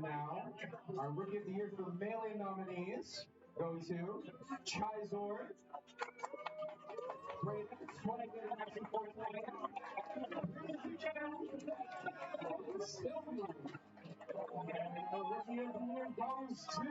now, our Rookie of the Year for Melee nominees go to Chizor, Brayden, 20 good action for Sylvie. And the Rookie of the Year goes to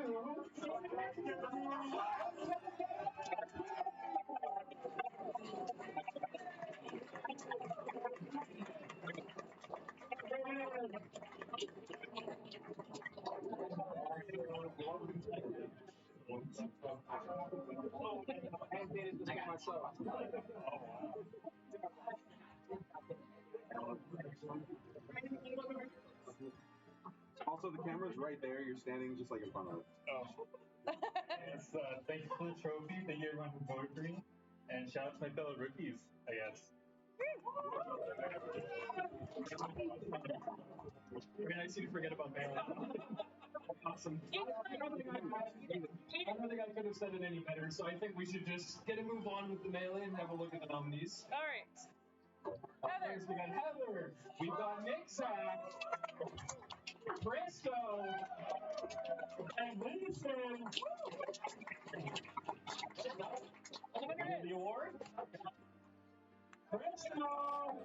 Also, the camera's right there. You're standing just like in front of it. Oh. Yes, thanks for the trophy. Thank you everyone for voting for me. And shout out to my fellow rookies, I guess. Very nice of you to forget about Melee. Awesome. I don't think I could have said it any better, so I think we should just get a move on with the Melee and have a look at the nominees. All right. Heather. First, we got Heather. We've got Nixak. Briscoe. And Winston. And the award. Briscoe.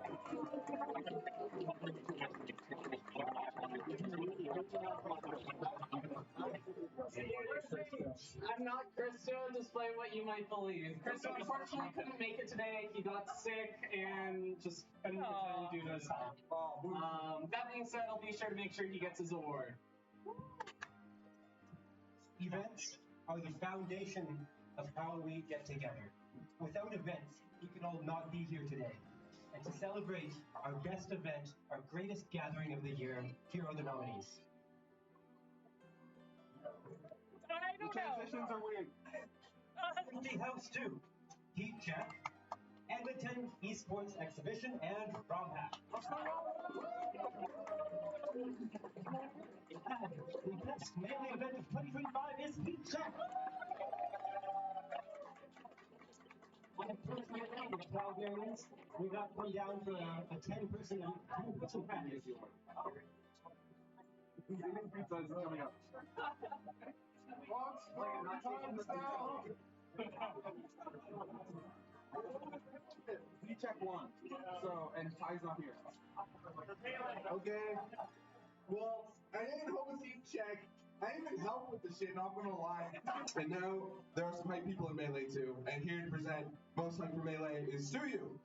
I'm not Christo, despite what you might believe. Christo unfortunately couldn't make it today. He got sick and just couldn't attend due to his health. That being said, I'll be sure to make sure he gets his award. Events are the foundation of how we get together. Without events, we could all not be here today. And to celebrate our best event, our greatest gathering of the year, here are the nominees. I don't know. Transitions are weird. Empty House 2, Heat Check, Edmonton Esports Exhibition, and Prom Hat. The best Melee event of 2025 is Heat Check. On the first night of the Calgarians, we got put down for a 10-person package. Pizza is coming up. We check one. So, and Ty's not here. Okay. Well, I didn't host Heat Check. I didn't even help with the shit, not gonna lie. And now, there are some hype people in Melee too. And here to present most hype for Melee is Suyu.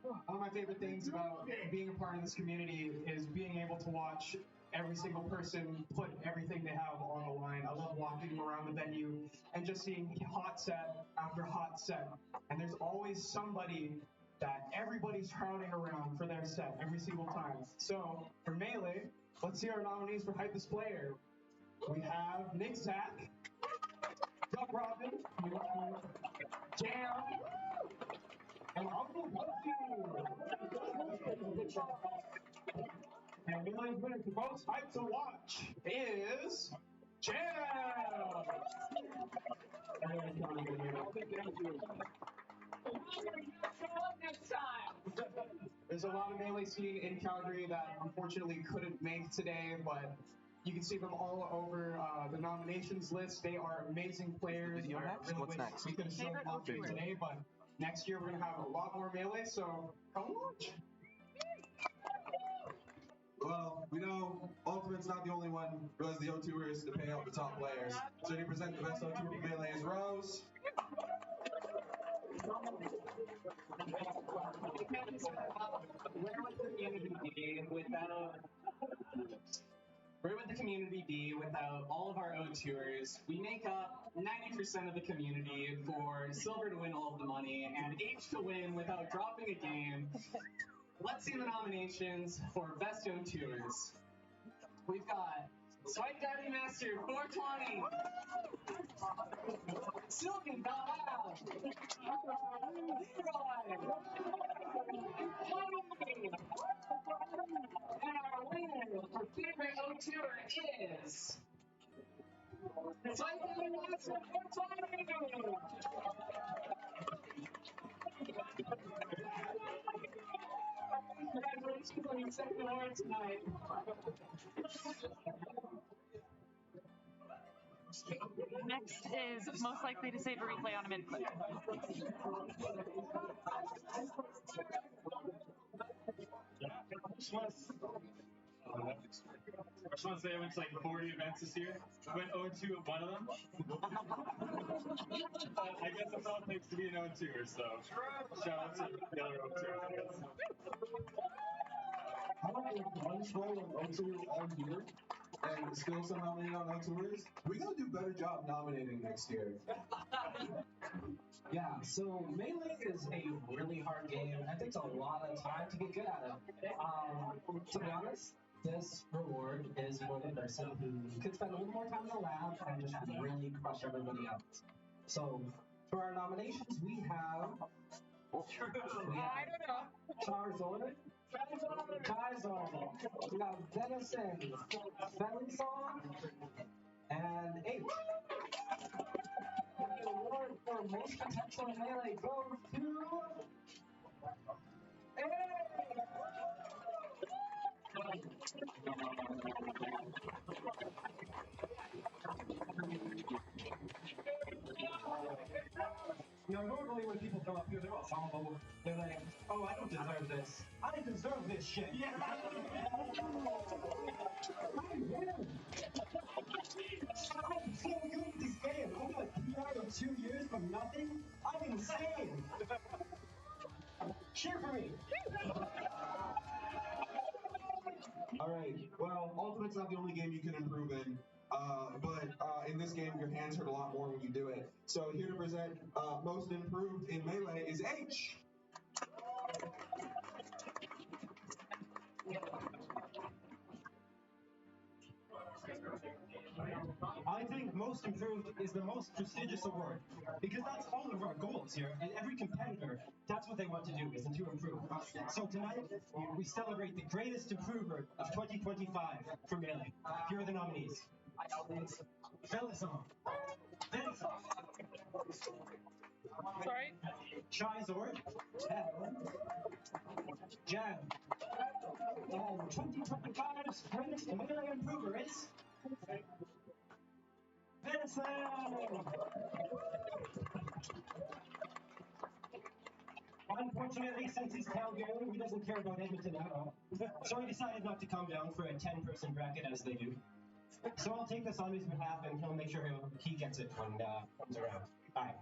One of my favorite things about being a part of this community is being able to watch every single person put everything they have on the line. I love walking around the venue and just seeing hot set after hot set. And there's always somebody that everybody's crowding around for their set every single time. So for Melee, let's see our nominees for Hypest Player. We have Nick Zach, Doug Robin, Jam, and Uncle Buffy. And Melee's winner for most hype to watch is Jam! There's a lot of Melee scene in Calgary that unfortunately couldn't make today, but you can see them all over the nominations list. They are amazing players. Video next? Really What's next? We could have shown them off today, but next year we're going to have a lot more Melee, so come watch. Well, we know Ultimate's not the only one who has the O2ers to pay out the top players. So to present the best O2 for Melee is Rose. Where would the community be without all of our O2ers? We make up 90% of the community for Silver to win all of the money and H to win without dropping a game. Let's see the nominations for Best O2ers. We've got Swipe Daddy Master 420. Silken Bala. Leroy. And our winner for favorite O2er is Swipe Daddy Master 420. playing second award tonight. Next is most likely to save a replay on a mid clip. I just want to say I went to like 40 events this year. I went 0-2 at one of them. I guess that's all it takes to be an 0-2er, so shout out to the other 0-2ers, I guess. I like one scroll of O2 all year and still somehow made on O2ers. We gotta do a better job nominating next year. Yeah, so Melee is a really hard game. It takes a lot of time to get good at it. To be honest, this reward is for the person who could spend a little more time in the lab and just really crush everybody else. So, for our nominations, we have I don't know. Charizard, Charizard, we got Venison, Felizard, and H. The award for most potential melee goes to You know, normally when people come up here, they're all humble. They're like, oh, I don't deserve this. I deserve this shit. Yeah. I'm so good at this game. I got PR in 2 years from nothing. I'm insane. Cheer for me. All right. Well, Ultimate's not the only game you can improve in. But in this game, your hands hurt a lot more when you do it. So here to present most improved in Melee is H. I think most improved is the most prestigious award because that's all of our goals here, and every competitor, that's what they want to do, is to improve. So tonight, we celebrate the greatest improver of 2025 for Melee. Here are the nominees. Felizard, Sorry. Charizard, Jam, and 2025's greatest Melee improver is Venison! Unfortunately, since he's Calgary, he doesn't care about Edmonton at all. So he decided not to come down for a 10-person bracket as they do. So I'll take this on his behalf and he'll make sure he gets it when comes around. Bye.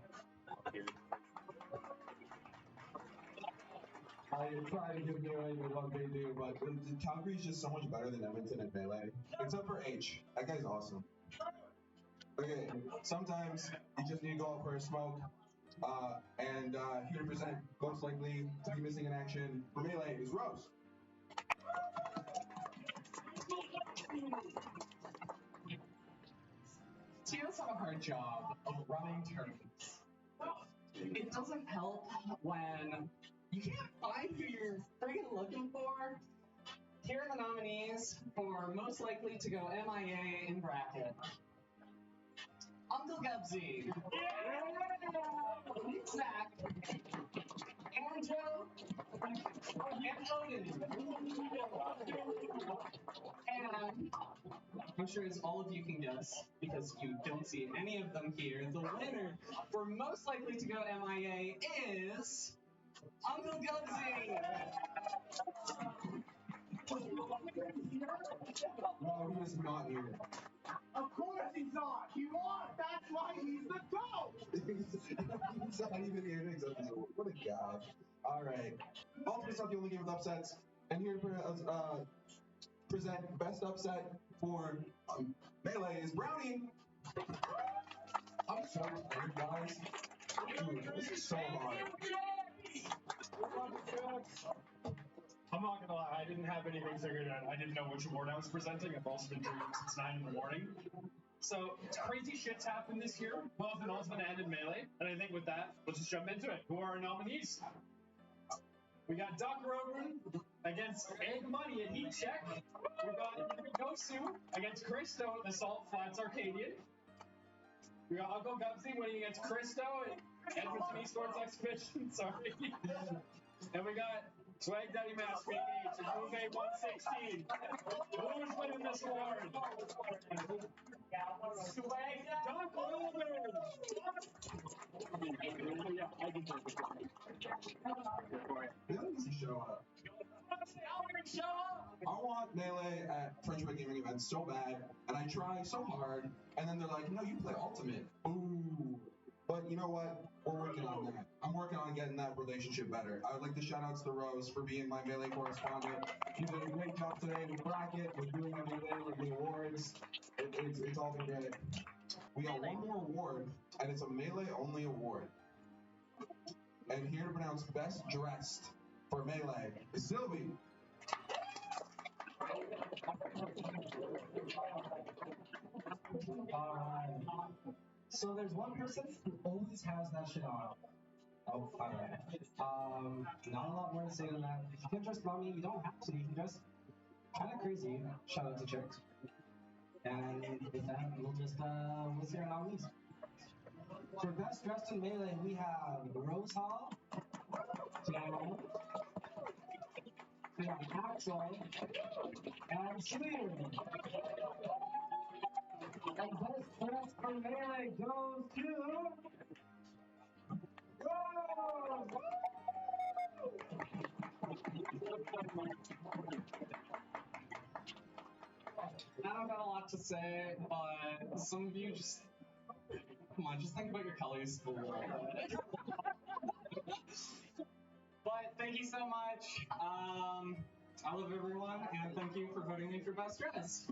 I try to give Melee what they do, but Calgary's just so much better than Edmonton at Melee. Except for H. That guy's awesome. Okay, sometimes you just need to go out for a smoke. And here to present most likely to be missing in action for Melee is Rose. TOs have a hard job of running tournaments. It doesn't help when you can't find who you're friggin' looking for. Here are the nominees for most likely to go MIA in bracket. Uncle Gubsy, Zach, Andrew, and Odin. And I'm sure as all of you can guess, because you don't see any of them here, the winner for most likely to go MIA is Uncle Gubsy. No, he is not here. Of course he's not. He lost. That's why he's the GOAT. He's not even here next episode. What a guy. Alright. Ultimate's not the only game with upsets. And here to present best upset for Melee is Brownie. I'm so tired, guys. Dude, this is so hard. I'm not gonna lie, I didn't have anything figured out. I didn't know which award I was presenting. I've also been drinking since 9 in the morning. So, crazy shit's happened this year, both in Ultimate and in Melee. And I think with that, let's just jump into it. Who are our nominees? We got Dr. Ogun against Egg Money at Heat Check. We got Gosu against Christo at the Salt Flats Arcadian. We got Uncle Gubsy winning against Christo at Edmonton Esports Exhibition. Sorry. And we got Swag Daddy Mask Meet Each is Move 116. Who's winning this award? Swag Doc Wilman! Yeah, I can take it. Melee needs to show up. I want Melee at Frenchwood Gaming events so bad, and I try so hard, and then they're like, no, you play Ultimate. Ooh. But you know what? We're working on that. I'm working on getting that relationship better. I would like to shout out to Rose for being my Melee correspondent. She did a great job today with bracket, with doing everything, with the awards. It's all been great. We got one more award, and it's a Melee only award. And here to pronounce best dressed for Melee is Sylvie. So there's one person who always has that shit on. Oh, alright. Not a lot more to say than that. If you can dress bummy, you don't have to. You can dress kind of crazy. Shout out to chicks. And with that, we'll see our nominees. For best dressed in Melee, we have Rose Hall, Piano, we have Axel, and Sweer. And best dressed for Melee goes to Rose! I don't got a lot to say, but some of you just come on, just think about your colors a little bit. But thank you so much. I love everyone, and thank you for voting me for best dress.